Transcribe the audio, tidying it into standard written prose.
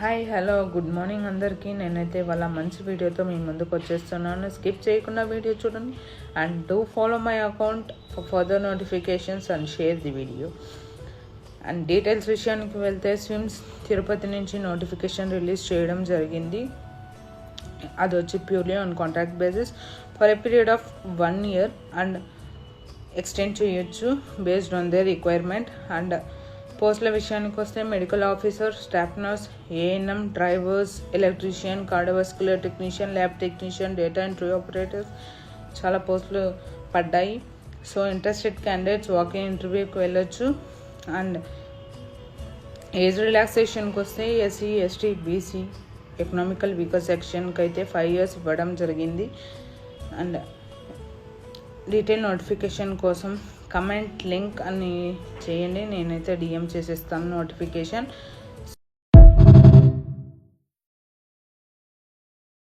Hi hello good morning అందరికీ. నేనైతే వాళ్ళ మంచి వీడియోతో మీ ముందుకు వచ్చేస్తున్నాను. స్కిప్ చేయకుండా వీడియో చూడండి and do follow my account for further notifications and share the video. And details విషయానికి వెళ్తే స్విమ్స్ తిరుపతి నుంచి నోటిఫికేషన్ రిలీజ్ చేయడం జరిగింది. అది వచ్చి purely on contract basis for a period of 1 year and extend చేయొచ్చు based on the requirement. And పోస్టుల విషయానికి వస్తే medical officer, staff nurse, ANM, drivers, electrician, cardiovascular technician, lab technician, data entry operators చాలా పోస్టులు పడ్డాయి. సో ఇంట్రెస్టెడ్ క్యాండిడేట్స్ వాకింగ్ ఇంటర్వ్యూకి వెళ్ళొచ్చు. And age రిలాక్సేషన్కి వస్తే SC, ST, BC, economical weaker సెక్షన్కి అయితే 5 years ఇవ్వడం జరిగింది. అండ్ డీటెయిల్ నోటిఫికేషన్ కోసం కమెంట్ లింక్ అని చేయండి, నేనైతే డిఎం చేసేస్తాను నోటిఫికేషన్.